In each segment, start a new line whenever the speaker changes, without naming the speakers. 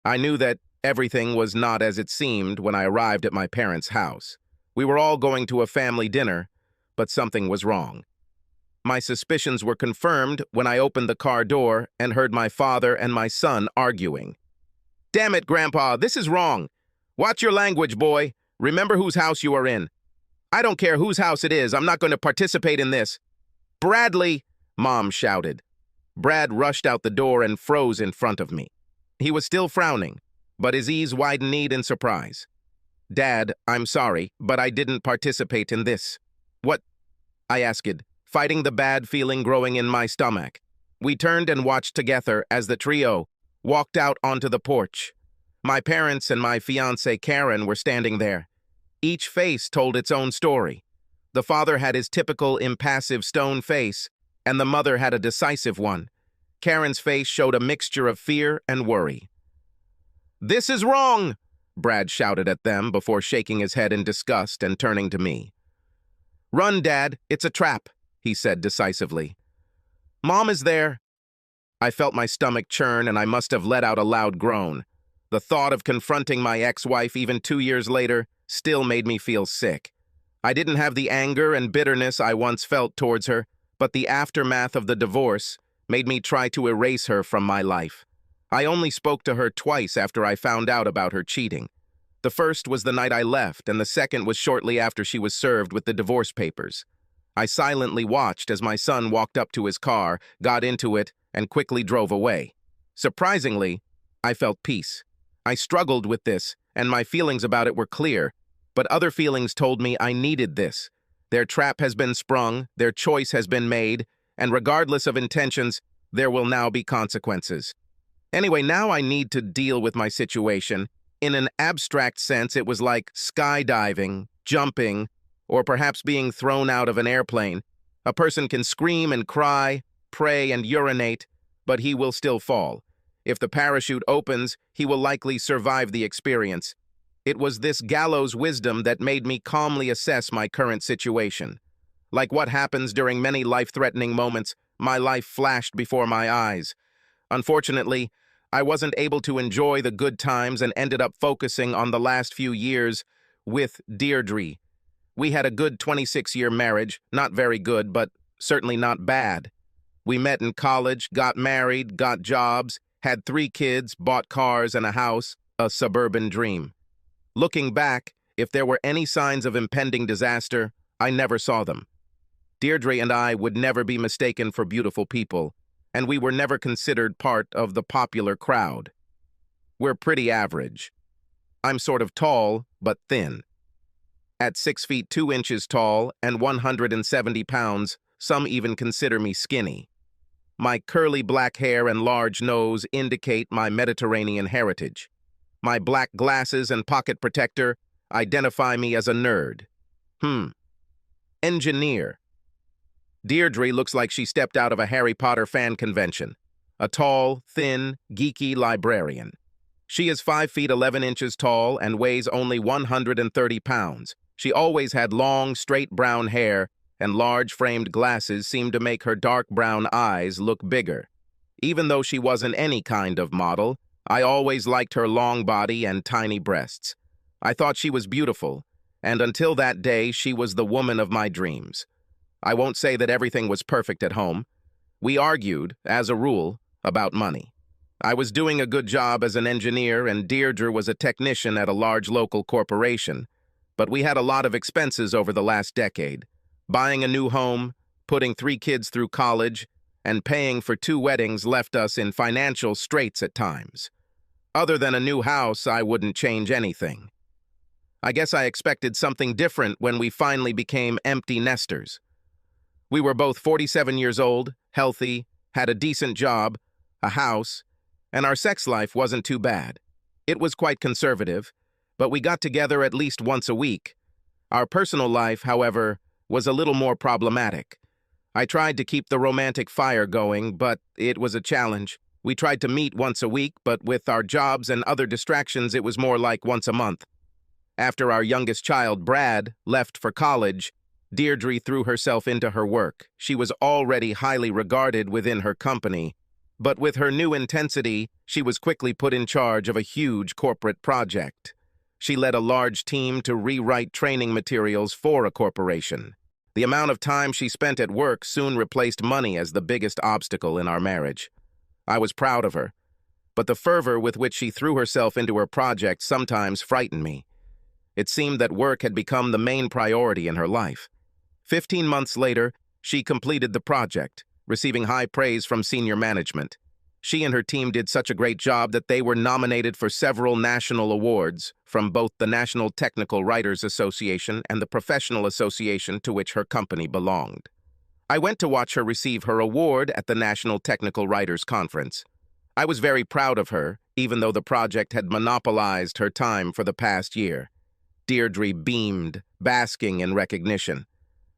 I knew that everything was not as it seemed when I arrived at my parents' house. We were all going to a family dinner, but something was wrong. My suspicions were confirmed when I opened the car door and heard my father and my son arguing. "Damn it, Grandpa, this is wrong. Watch your language, boy. Remember whose house you are in. I don't care whose house it is. I'm not going to participate in this." "Bradley!" Mom shouted. Brad rushed out the door and froze in front of me. He was still frowning, but his eyes widened in surprise. "Dad, I'm sorry, but I didn't participate in this." "What?" I asked, fighting the bad feeling growing in my stomach. We turned and watched together as the trio walked out onto the porch. My parents and my fiancée Karen were standing there. Each face told its own story. The father had his typical impassive stone face, and the mother had a decisive one. Karen's face showed a mixture of fear and worry. "This is wrong!" Brad shouted at them before shaking his head in disgust and turning to me. "Run, Dad, it's a trap," he said decisively. "Mom is there." I felt my stomach churn and I must have let out a loud groan. The thought of confronting my ex-wife even 2 years later still made me feel sick. I didn't have the anger and bitterness I once felt towards her, but the aftermath of the divorce made me try to erase her from my life. I only spoke to her twice after I found out about her cheating. The first was the night I left, and the second was shortly after she was served with the divorce papers. I silently watched as my son walked up to his car, got into it, and quickly drove away. Surprisingly, I felt peace. I struggled with this, and my feelings about it were clear, but other feelings told me I needed this. Their trap has been sprung, their choice has been made, and regardless of intentions, there will now be consequences. Anyway, now I need to deal with my situation. In an abstract sense, it was like skydiving, jumping, or perhaps being thrown out of an airplane. A person can scream and cry, pray and urinate, but he will still fall. If the parachute opens, he will likely survive the experience. It was this gallows wisdom that made me calmly assess my current situation. Like what happens during many life-threatening moments, my life flashed before my eyes. Unfortunately, I wasn't able to enjoy the good times and ended up focusing on the last few years with Deirdre. We had a good 26-year marriage, not very good, but certainly not bad. We met in college, got married, got jobs, had 3 kids, bought cars and a house, a suburban dream. Looking back, if there were any signs of impending disaster, I never saw them. Deirdre and I would never be mistaken for beautiful people, and we were never considered part of the popular crowd. We're pretty average. I'm sort of tall, but thin. At 6 feet 2 inches tall and 170 pounds, some even consider me skinny. My curly black hair and large nose indicate my Mediterranean heritage. My black glasses and pocket protector identify me as a nerd. Engineer. Deirdre looks like she stepped out of a Harry Potter fan convention. A tall, thin, geeky librarian. She is 5 feet 11 inches tall and weighs only 130 pounds. She always had long, straight brown hair, and large framed glasses seemed to make her dark brown eyes look bigger. Even though she wasn't any kind of model, I always liked her long body and tiny breasts. I thought she was beautiful, and until that day, she was the woman of my dreams. I won't say that everything was perfect at home. We argued, as a rule, about money. I was doing a good job as an engineer, and Deirdre was a technician at a large local corporation. But we had a lot of expenses over the last decade. Buying a new home, putting 3 kids through college, and paying for 2 weddings left us in financial straits at times. Other than a new house, I wouldn't change anything. I guess I expected something different when we finally became empty nesters. We were both 47 years old, healthy, had a decent job, a house, and our sex life wasn't too bad. It was quite conservative, but we got together at least once a week. Our personal life, however, was a little more problematic. I tried to keep the romantic fire going, but it was a challenge. We tried to meet once a week, but with our jobs and other distractions, it was more like once a month. After our youngest child, Brad, left for college, Deirdre threw herself into her work. She was already highly regarded within her company, But with her new intensity, she was quickly put in charge of a huge corporate project. She led a large team to rewrite training materials for a corporation. The amount of time she spent at work soon replaced money as the biggest obstacle in our marriage. I was proud of her, but the fervor with which she threw herself into her project sometimes frightened me. It seemed that work had become the main priority in her life. 15 months later, she completed the project, receiving high praise from senior management. She and her team did such a great job that they were nominated for several national awards from both the National Technical Writers Association and the professional association to which her company belonged. I went to watch her receive her award at the National Technical Writers Conference. I was very proud of her, even though the project had monopolized her time for the past year. Deirdre beamed, basking in recognition.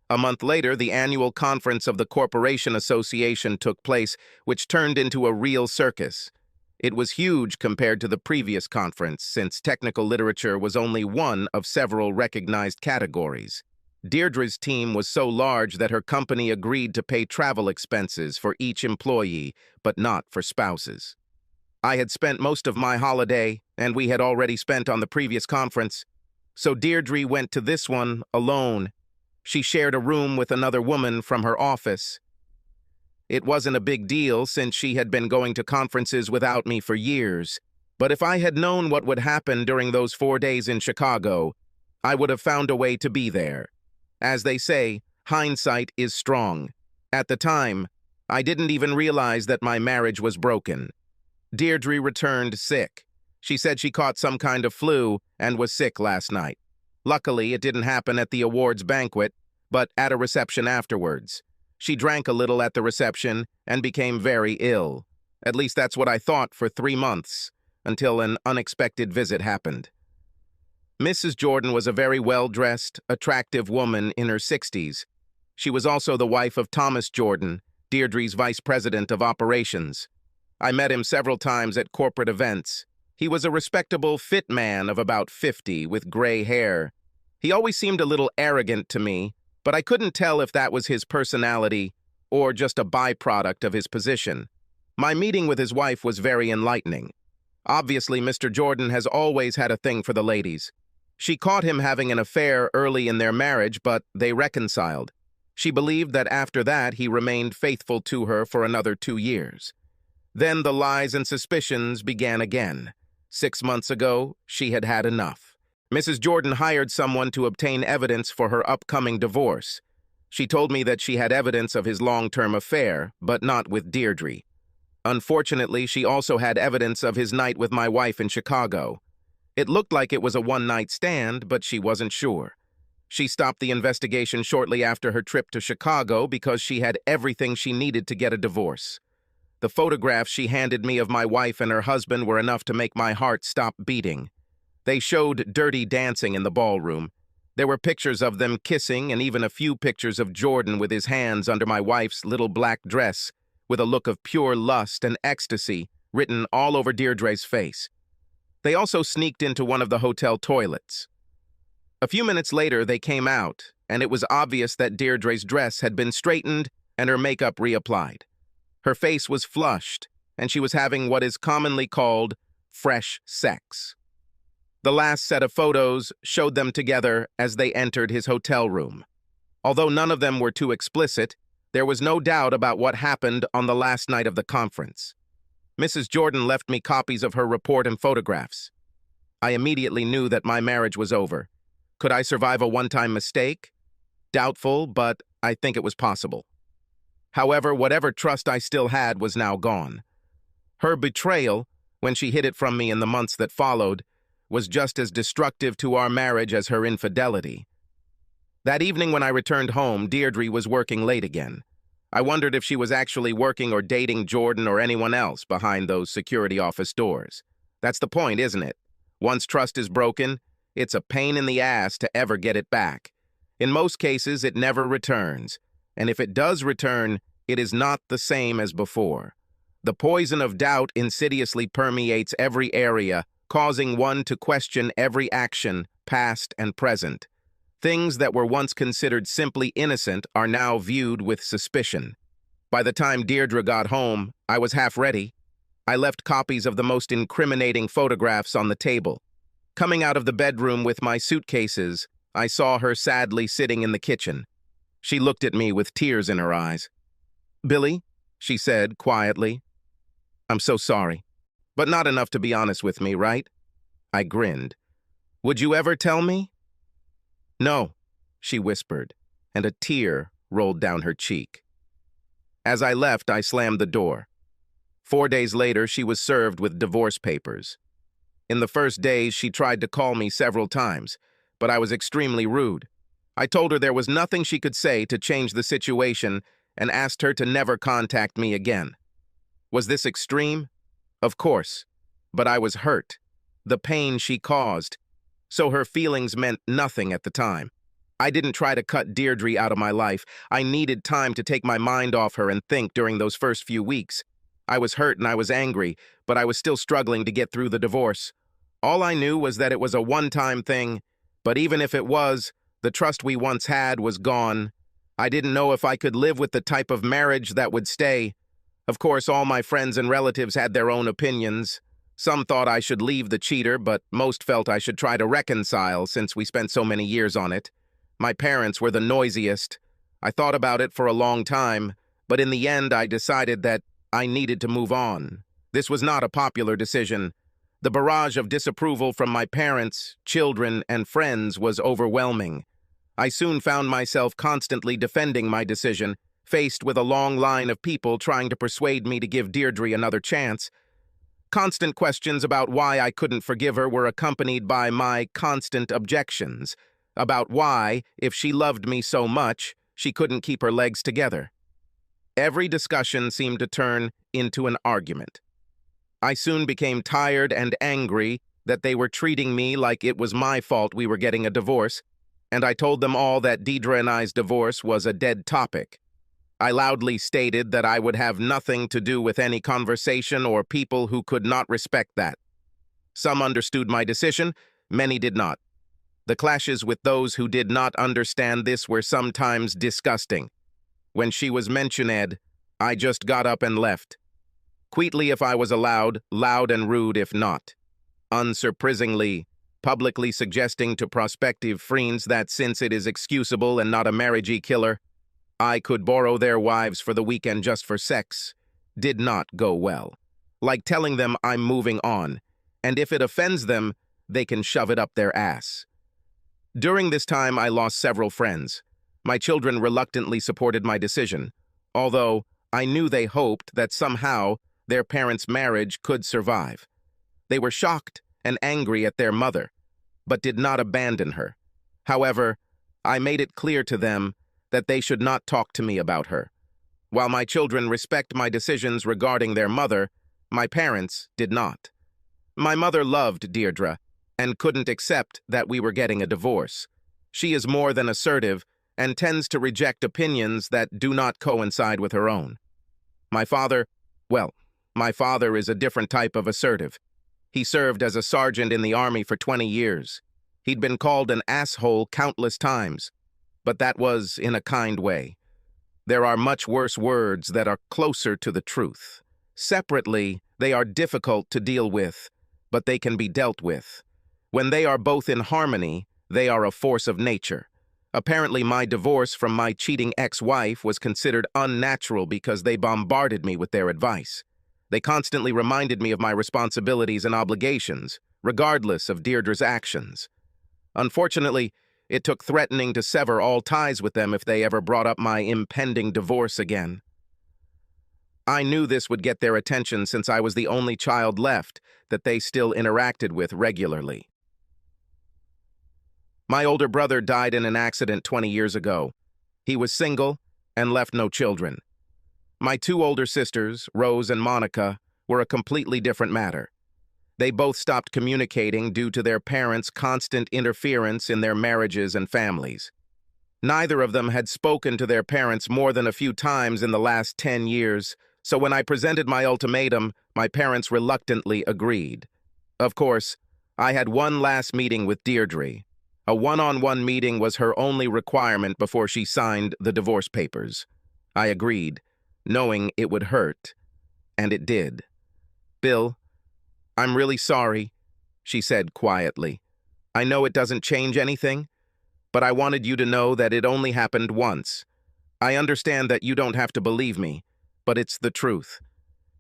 A month later, the annual conference of the Corporation Association took place, which turned into a real circus. It was huge compared to the previous conference, since technical literature was only one of several recognized categories. Deirdre's team was so large that her company agreed to pay travel expenses for each employee, but not for spouses. I had spent most of my holiday, and we had already spent on the previous conference, so Deirdre went to this one alone. She shared a room with another woman from her office. It wasn't a big deal since she had been going to conferences without me for years, but if I had known what would happen during those 4 days in Chicago, I would have found a way to be there. As they say, hindsight is strong. At the time, I didn't even realize that my marriage was broken. Deirdre returned sick. She said she caught some kind of flu and was sick last night. Luckily, it didn't happen at the awards banquet, but at a reception afterwards. She drank a little at the reception and became very ill. At least that's what I thought for 3 months, until an unexpected visit happened. Mrs. Jordan was a very well-dressed, attractive woman in her 60s. She was also the wife of Thomas Jordan, Deirdre's vice president of operations. I met him several times at corporate events. He was a respectable, fit man of about 50 with gray hair. He always seemed a little arrogant to me, but I couldn't tell if that was his personality or just a byproduct of his position. My meeting with his wife was very enlightening. Obviously, Mr. Jordan has always had a thing for the ladies. She caught him having an affair early in their marriage, but they reconciled. She believed that after that he remained faithful to her for another 2 years. Then the lies and suspicions began again. 6 months ago, she had had enough. Mrs. Jordan hired someone to obtain evidence for her upcoming divorce. She told me that she had evidence of his long-term affair, but not with Deirdre. Unfortunately, she also had evidence of his night with my wife in Chicago. It looked like it was a one-night stand, but she wasn't sure. She stopped the investigation shortly after her trip to Chicago because she had everything she needed to get a divorce. The photographs she handed me of my wife and her husband were enough to make my heart stop beating. They showed dirty dancing in the ballroom. There were pictures of them kissing and even a few pictures of Jordan with his hands under my wife's little black dress, with a look of pure lust and ecstasy written all over Deirdre's face. They also sneaked into one of the hotel toilets. A few minutes later, they came out, and it was obvious that Deirdre's dress had been straightened and her makeup reapplied. Her face was flushed, and she was having what is commonly called fresh sex. The last set of photos showed them together as they entered his hotel room. Although none of them were too explicit, there was no doubt about what happened on the last night of the conference. Mrs. Jordan left me copies of her report and photographs. I immediately knew that my marriage was over. Could I survive a one-time mistake? Doubtful, but I think it was possible. However, whatever trust I still had was now gone. Her betrayal, when she hid it from me in the months that followed, was just as destructive to our marriage as her infidelity. That evening when I returned home, Deirdre was working late again. I wondered if she was actually working or dating Jordan or anyone else behind those security office doors. That's the point, isn't it? Once trust is broken, it's a pain in the ass to ever get it back. In most cases, it never returns. And if it does return, it is not the same as before. The poison of doubt insidiously permeates every area, causing one to question every action, past and present. Things that were once considered simply innocent are now viewed with suspicion. By the time Deirdre got home, I was half ready. I left copies of the most incriminating photographs on the table. Coming out of the bedroom with my suitcases, I saw her sadly sitting in the kitchen. She looked at me with tears in her eyes. "Billy," she said quietly, "I'm so sorry, but not enough to be honest with me, right?" I grinned. "Would you ever tell me?" "No," she whispered, and a tear rolled down her cheek. As I left, I slammed the door. 4 days later, she was served with divorce papers. In the first days, she tried to call me several times, but I was extremely rude. I told her there was nothing she could say to change the situation and asked her to never contact me again. Was this extreme? Of course, but I was hurt. The pain she caused. So her feelings meant nothing at the time. I didn't try to cut Deirdre out of my life. I needed time to take my mind off her and think during those first few weeks. I was hurt and I was angry, but I was still struggling to get through the divorce. All I knew was that it was a one-time thing, but even if it was, the trust we once had was gone. I didn't know if I could live with the type of marriage that would stay. Of course, all my friends and relatives had their own opinions. Some thought I should leave the cheater, but most felt I should try to reconcile since we spent so many years on it. My parents were the noisiest. I thought about it for a long time, but in the end I decided that I needed to move on. This was not a popular decision. The barrage of disapproval from my parents, children, and friends was overwhelming. I soon found myself constantly defending my decision, faced with a long line of people trying to persuade me to give Deirdre another chance. Constant questions about why I couldn't forgive her were accompanied by my constant objections about why, if she loved me so much, she couldn't keep her legs together. Every discussion seemed to turn into an argument. I soon became tired and angry that they were treating me like it was my fault we were getting a divorce, and I told them all that Deirdre and I's divorce was a dead topic. I loudly stated that I would have nothing to do with any conversation or people who could not respect that. Some understood my decision, many did not. The clashes with those who did not understand this were sometimes disgusting. When she was mentioned, I just got up and left. Quietly if I was allowed, loud and rude if not. Unsurprisingly, publicly suggesting to prospective friends that since it is excusable and not a marriagey killer, I could borrow their wives for the weekend just for sex, did not go well. Like telling them I'm moving on, and if it offends them, they can shove it up their ass. During this time, I lost several friends. My children reluctantly supported my decision, although I knew they hoped that somehow their parents' marriage could survive. They were shocked and angry at their mother, but did not abandon her. However, I made it clear to them that they should not talk to me about her. While my children respect my decisions regarding their mother, my parents did not. My mother loved Deirdre and couldn't accept that we were getting a divorce. She is more than assertive and tends to reject opinions that do not coincide with her own. My father is a different type of assertive. He served as a sergeant in the Army for 20 years. He'd been called an asshole countless times, but that was in a kind way. There are much worse words that are closer to the truth. Separately, they are difficult to deal with, but they can be dealt with. When they are both in harmony, they are a force of nature. Apparently, my divorce from my cheating ex-wife was considered unnatural because they bombarded me with their advice. They constantly reminded me of my responsibilities and obligations, regardless of Deirdre's actions. Unfortunately, it took threatening to sever all ties with them if they ever brought up my impending divorce again. I knew this would get their attention since I was the only child left that they still interacted with regularly. My older brother died in an accident 20 years ago. He was single and left no children. My two older sisters, Rose and Monica, were a completely different matter. They both stopped communicating due to their parents' constant interference in their marriages and families. Neither of them had spoken to their parents more than a few times in the last 10 years, so when I presented my ultimatum, my parents reluctantly agreed. Of course, I had one last meeting with Deirdre. A one-on-one meeting was her only requirement before she signed the divorce papers. I agreed. knowing it would hurt, and it did. "Bill, I'm really sorry," she said quietly. "I know it doesn't change anything, but I wanted you to know that it only happened once. I understand that you don't have to believe me, but it's the truth."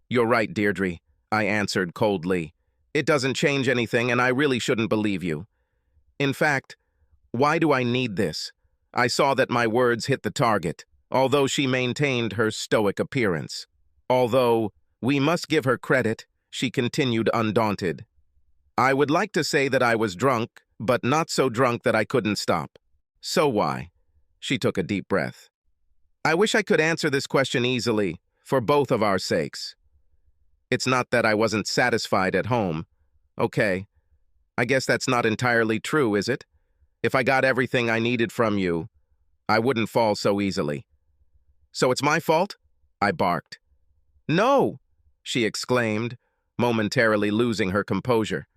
"You're right, Deirdre," I answered coldly. "It doesn't change anything, and I really shouldn't believe you. In fact, why do I need this?" I saw that my words hit the target, although she maintained her stoic appearance. Although, we must give her credit, she continued undaunted. "I would like to say that I was drunk, but not so drunk that I couldn't stop. So why?" She took a deep breath. "I wish I could answer this question easily, for both of our sakes. It's not that I wasn't satisfied at home. Okay, I guess that's not entirely true, is it? If I got everything I needed from you, I wouldn't fall so easily." "So it's my fault?" I barked. "No!" she exclaimed, momentarily losing her composure.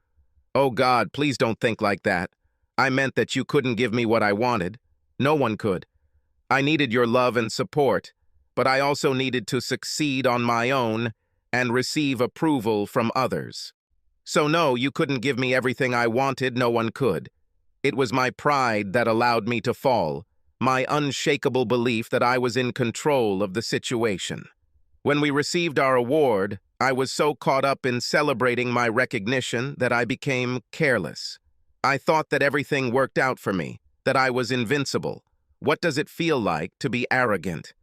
"Oh God, please don't think like that. I meant that you couldn't give me what I wanted. No one could. I needed your love and support, but I also needed to succeed on my own and receive approval from others. So no, you couldn't give me everything I wanted, no one could. It was my pride that allowed me to fall, my unshakable belief that I was in control of the situation. When we received our award, I was so caught up in celebrating my recognition that I became careless. I thought that everything worked out for me, that I was invincible. What does it feel like to be arrogant?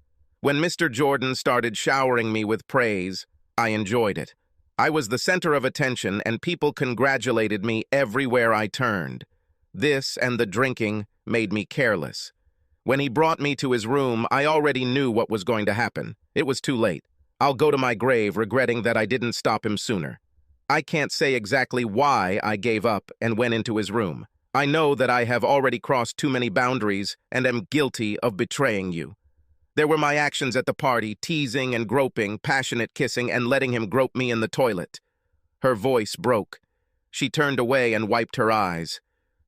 When Mr. Jordan started showering me with praise, I enjoyed it. I was the center of attention, and people congratulated me everywhere I turned. This and the drinking made me careless. When he brought me to his room, I already knew what was going to happen. It was too late. I'll go to my grave regretting that I didn't stop him sooner. I can't say exactly why I gave up and went into his room. I know that I have already crossed too many boundaries and am guilty of betraying you. There were my actions at the party, teasing and groping, passionate kissing, and letting him grope me in the toilet. Her voice broke. She turned away and wiped her eyes.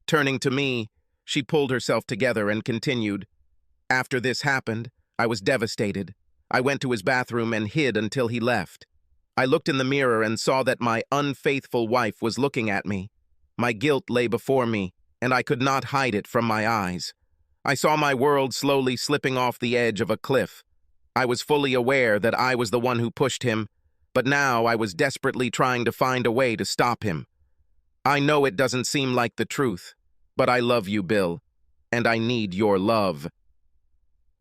Turning to me, she pulled herself together and continued, "After this happened, I was devastated. I went to his bathroom and hid until he left. I looked in the mirror and saw that my unfaithful wife was looking at me. My guilt lay before me, and I could not hide it from my eyes. I saw my world slowly slipping off the edge of a cliff. I was fully aware that I was the one who pushed him, but now I was desperately trying to find a way to stop him. I know it doesn't seem like the truth, but I love you, Bill, and I need your love.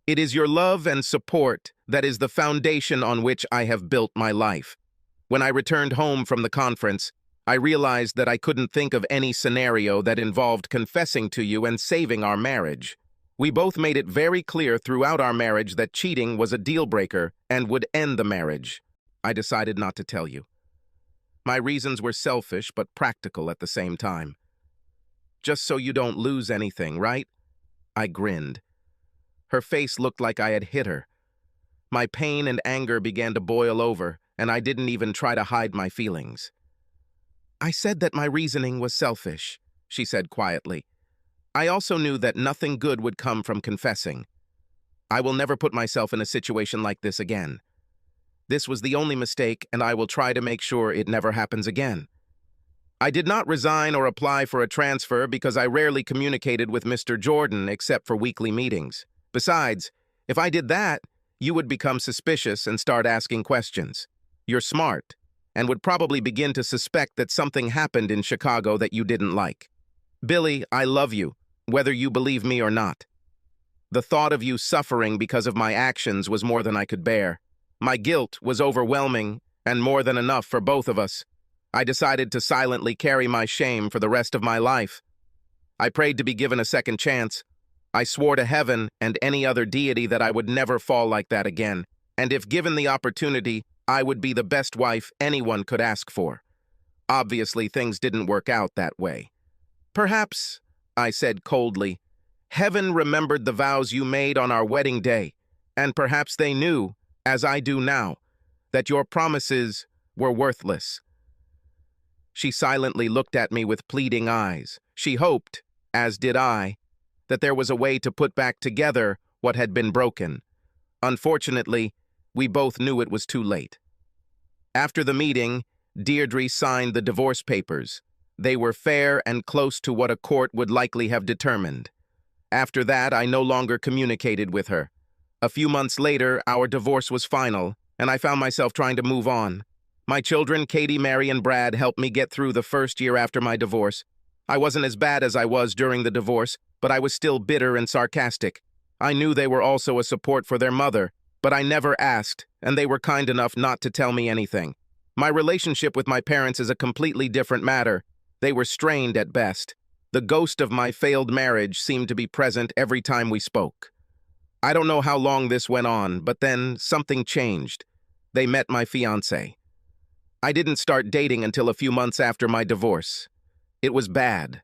It is your love and support that is the foundation on which I have built my life. When I returned home from the conference, I realized that I couldn't think of any scenario that involved confessing to you and saving our marriage. We both made it very clear throughout our marriage that cheating was a deal breaker and would end the marriage. I decided not to tell you. My reasons were selfish but practical at the same time. Just so you don't lose anything, right? I grinned. Her face looked like I had hit her. My pain and anger began to boil over, and I didn't even try to hide my feelings. "I said that my reasoning was selfish," she said quietly. "I also knew that nothing good would come from confessing. I will never put myself in a situation like this again. This was the only mistake, and I will try to make sure it never happens again. I did not resign or apply for a transfer because I rarely communicated with Mr. Jordan except for weekly meetings. Besides, if I did that, you would become suspicious and start asking questions. You're smart, and would probably begin to suspect that something happened in Chicago that you didn't like. Billy, I love you, whether you believe me or not. The thought of you suffering because of my actions was more than I could bear. My guilt was overwhelming and more than enough for both of us. I decided to silently carry my shame for the rest of my life. I prayed to be given a second chance. I swore to heaven and any other deity that I would never fall like that again, and if given the opportunity, I would be the best wife anyone could ask for. Obviously, things didn't work out that way. Perhaps, I said coldly, heaven remembered the vows you made on our wedding day, and perhaps they knew, as I do now, that your promises were worthless. She silently looked at me with pleading eyes. She hoped, as did I, that there was a way to put back together what had been broken. Unfortunately, we both knew it was too late. After the meeting, Deirdre signed the divorce papers. They were fair and close to what a court would likely have determined. After that, I no longer communicated with her. A few months later, our divorce was final, and I found myself trying to move on. My children, Katie, Mary, and Brad, helped me get through the first year after my divorce. I wasn't as bad as I was during the divorce, but I was still bitter and sarcastic. I knew they were also a support for their mother, but I never asked, and they were kind enough not to tell me anything. My relationship with my parents is a completely different matter. They were strained at best. The ghost of my failed marriage seemed to be present every time we spoke. I don't know how long this went on, but then something changed. They met my fiancé. I didn't start dating until a few months after my divorce. It was bad.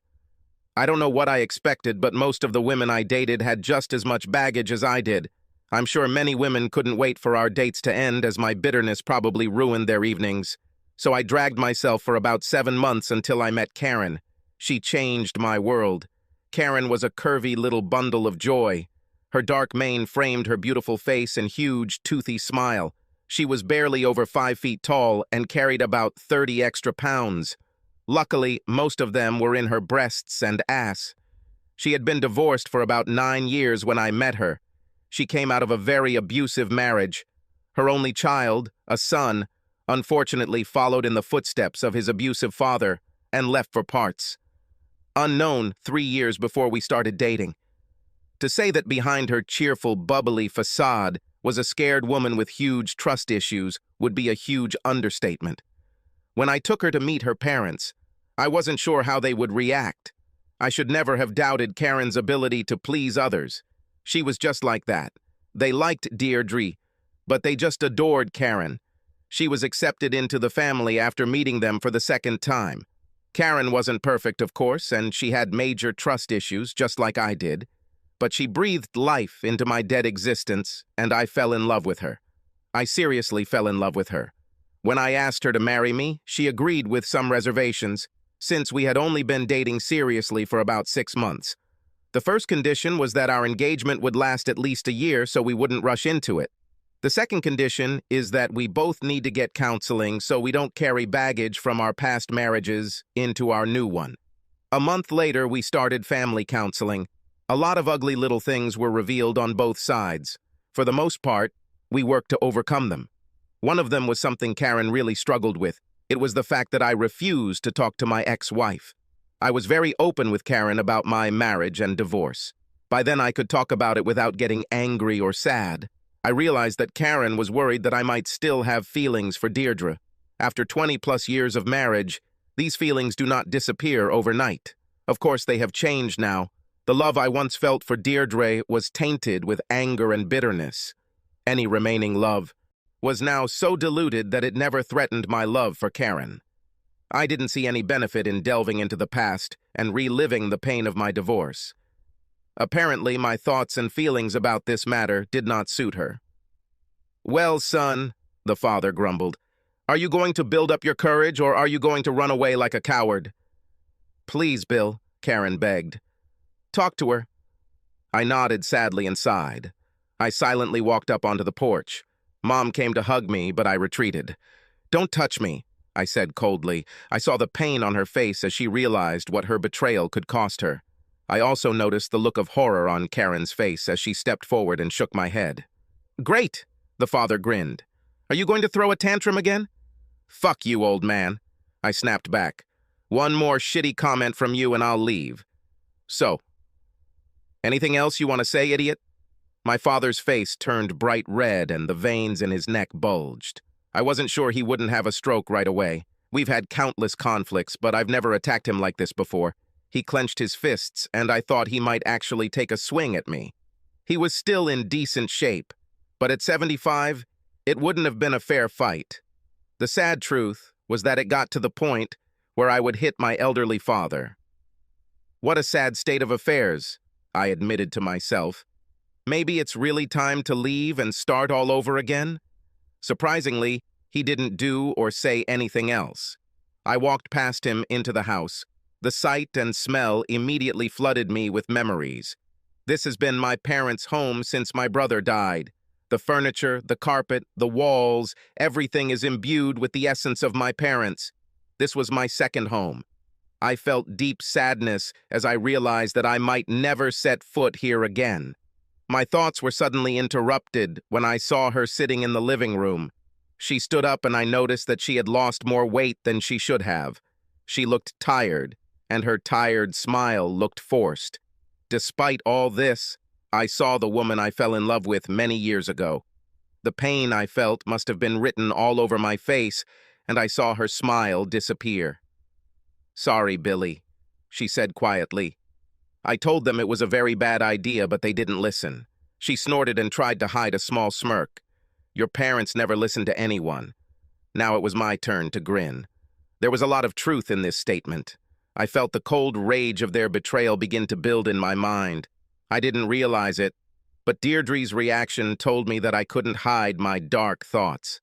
I don't know what I expected, but most of the women I dated had just as much baggage as I did. I'm sure many women couldn't wait for our dates to end, as my bitterness probably ruined their evenings. So I dragged myself for about 7 months until I met Karen. She changed my world. Karen was a curvy little bundle of joy. Her dark mane framed her beautiful face and huge, toothy smile. She was barely over 5 feet tall and carried about 30 extra pounds. Luckily, most of them were in her breasts and ass. She had been divorced for about 9 years when I met her. She came out of a very abusive marriage. Her only child, a son, unfortunately followed in the footsteps of his abusive father and left for parts. Unknown 3 years before we started dating. To say that behind her cheerful, bubbly facade was a scared woman with huge trust issues would be a huge understatement. When I took her to meet her parents, I wasn't sure how they would react. I should never have doubted Karen's ability to please others. She was just like that. They liked Deirdre, but they just adored Karen. She was accepted into the family after meeting them for the second time. Karen wasn't perfect, of course, and she had major trust issues, just like I did. But she breathed life into my dead existence, and I fell in love with her. I seriously fell in love with her. When I asked her to marry me, she agreed with some reservations, since we had only been dating seriously for about 6 months. The first condition was that our engagement would last at least a year so we wouldn't rush into it. The second condition is that we both need to get counseling so we don't carry baggage from our past marriages into our new one. A month later, we started family counseling. A lot of ugly little things were revealed on both sides. For the most part, we worked to overcome them. One of them was something Karen really struggled with. It was the fact that I refused to talk to my ex-wife. I was very open with Karen about my marriage and divorce. By then, I could talk about it without getting angry or sad. I realized that Karen was worried that I might still have feelings for Deirdre. After 20-plus years of marriage, these feelings do not disappear overnight. Of course, they have changed now. The love I once felt for Deirdre was tainted with anger and bitterness. Any remaining love was now so diluted that it never threatened my love for Karen. I didn't see any benefit in delving into the past and reliving the pain of my divorce. Apparently, my thoughts and feelings about this matter did not suit her. "Well, son," the father grumbled, "are you going to build up your courage, or are you going to run away like a coward?" "Please, Bill," Karen begged. "Talk to her." I nodded sadly and sighed. I silently walked up onto the porch. Mom came to hug me, but I retreated. "Don't touch me," I said coldly. I saw the pain on her face as she realized what her betrayal could cost her. I also noticed the look of horror on Karen's face as she stepped forward and shook my head. "Great," the father grinned. "Are you going to throw a tantrum again?" "Fuck you, old man," I snapped back. "One more shitty comment from you and I'll leave. So, anything else you want to say, idiot?" My father's face turned bright red and the veins in his neck bulged. I wasn't sure he wouldn't have a stroke right away. We've had countless conflicts, but I've never attacked him like this before. He clenched his fists, and I thought he might actually take a swing at me. He was still in decent shape, but at 75, it wouldn't have been a fair fight. The sad truth was that it got to the point where I would hit my elderly father. What a sad state of affairs, I admitted to myself. Maybe it's really time to leave and start all over again? Surprisingly, he didn't do or say anything else. I walked past him into the house. The sight and smell immediately flooded me with memories. This has been my parents' home since my brother died. The furniture, the carpet, the walls, everything is imbued with the essence of my parents. This was my second home. I felt deep sadness as I realized that I might never set foot here again. My thoughts were suddenly interrupted when I saw her sitting in the living room. She stood up and I noticed that she had lost more weight than she should have. She looked tired, and her tired smile looked forced. Despite all this, I saw the woman I fell in love with many years ago. The pain I felt must have been written all over my face, and I saw her smile disappear. "Sorry, Billy," she said quietly. I told them it was a very bad idea, but they didn't listen. She snorted and tried to hide a small smirk. "Your parents never listened to anyone." Now it was my turn to grin. There was a lot of truth in this statement. I felt the cold rage of their betrayal begin to build in my mind. I didn't realize it, but Deirdre's reaction told me that I couldn't hide my dark thoughts.